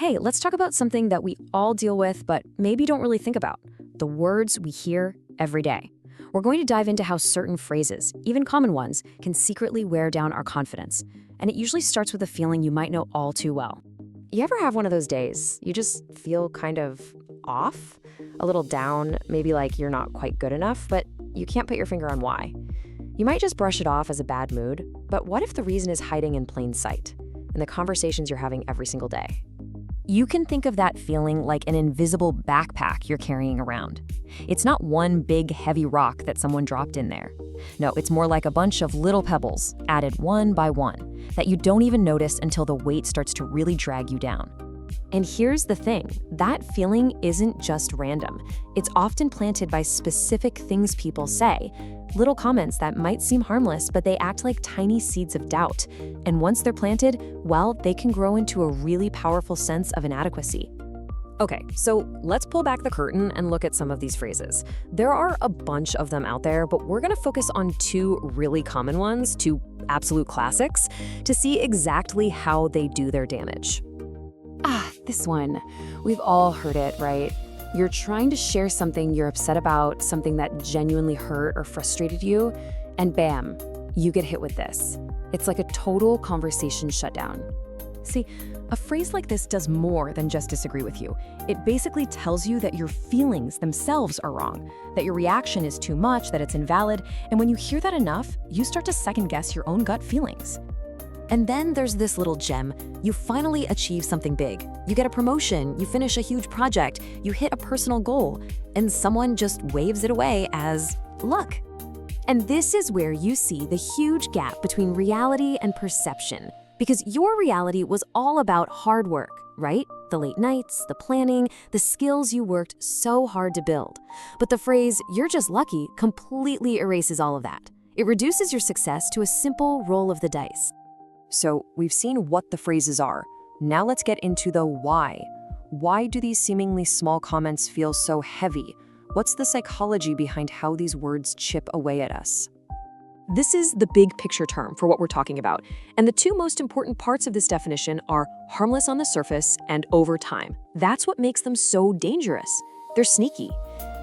Hey, let's talk about something that we all deal with, but maybe don't really think about: the words we hear every day. We're going to dive into how certain phrases, even common ones, can secretly wear down our confidence. And it usually starts with a feeling you might know all too well. You ever have one of those days you just feel kind of off? A little down, maybe like you're not quite good enough, but you can't put your finger on why. You might just brush it off as a bad mood, but what if the reason is hiding in plain sight, in the conversations you're having every single day? You can think of that feeling like an invisible backpack you're carrying around. It's not one big, heavy rock that someone dropped in there. No, it's more like a bunch of little pebbles, added one by one, that you don't even notice until the weight starts to really drag you down. And here's the thing, that feeling isn't just random. It's often planted by specific things people say, little comments that might seem harmless, but they act like tiny seeds of doubt. And once they're planted, well, they can grow into a really powerful sense of inadequacy. Okay, so let's pull back the curtain and look at some of these phrases. There are a bunch of them out there, but we're gonna focus on two really common ones, two absolute classics, to see exactly how they do their damage. This one. We've all heard it, right? You're trying to share something you're upset about, something that genuinely hurt or frustrated you, and bam, you get hit with this. It's like a total conversation shutdown. See, a phrase like this does more than just disagree with you. It basically tells you that your feelings themselves are wrong, that your reaction is too much, that it's invalid, and when you hear that enough, you start to second-guess your own gut feelings. And then there's this little gem. You finally achieve something big. You get a promotion, you finish a huge project, you hit a personal goal, and someone just waves it away as luck. And this is where you see the huge gap between reality and perception. Because your reality was all about hard work, right? The late nights, the planning, the skills you worked so hard to build. But the phrase, "you're just lucky," completely erases all of that. It reduces your success to a simple roll of the dice. So we've seen what the phrases are. Now let's get into the why. Why do these seemingly small comments feel so heavy? What's the psychology behind how these words chip away at us? This is the big picture term for what we're talking about. And the two most important parts of this definition are harmless on the surface and over time. That's what makes them so dangerous. They're sneaky.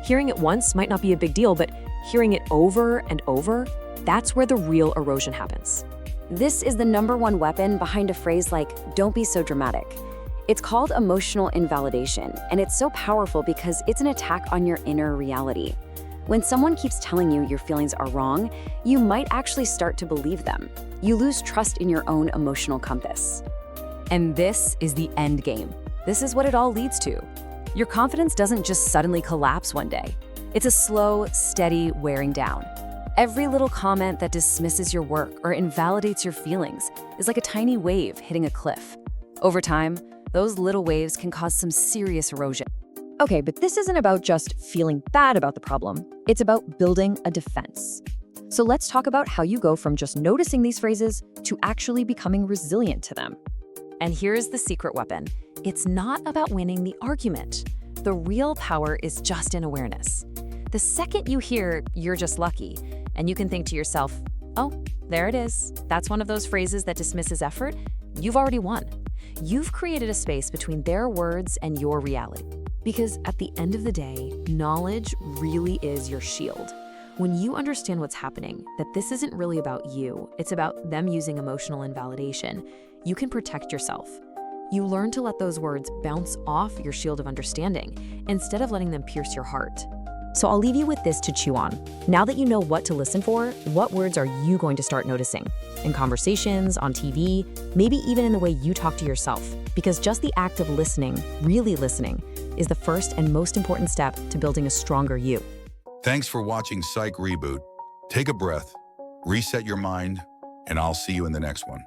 Hearing it once might not be a big deal, but hearing it over and over, that's where the real erosion happens. This is the #1 weapon behind a phrase like, "don't be so dramatic." It's called emotional invalidation, and it's so powerful because it's an attack on your inner reality. When someone keeps telling you your feelings are wrong, you might actually start to believe them. You lose trust in your own emotional compass. And this is the end game. This is what it all leads to. Your confidence doesn't just suddenly collapse one day. It's a slow, steady wearing down. Every little comment that dismisses your work or invalidates your feelings is like a tiny wave hitting a cliff. Over time, those little waves can cause some serious erosion. Okay, but this isn't about just feeling bad about the problem. It's about building a defense. So let's talk about how you go from just noticing these phrases to actually becoming resilient to them. And here's the secret weapon. It's not about winning the argument. The real power is just in awareness. The second you hear, "you're just lucky," and you can think to yourself, "oh, there it is. That's one of those phrases that dismisses effort," you've already won. You've created a space between their words and your reality. Because at the end of the day, knowledge really is your shield. When you understand what's happening, that this isn't really about you, it's about them using emotional invalidation, you can protect yourself. You learn to let those words bounce off your shield of understanding instead of letting them pierce your heart. So I'll leave you with this to chew on. Now that you know what to listen for, what words are you going to start noticing? In conversations, on TV, maybe even in the way you talk to yourself. Because just the act of listening, really listening, is the first and most important step to building a stronger you. Thanks for watching Psych Reboot. Take a breath, reset your mind, and I'll see you in the next one.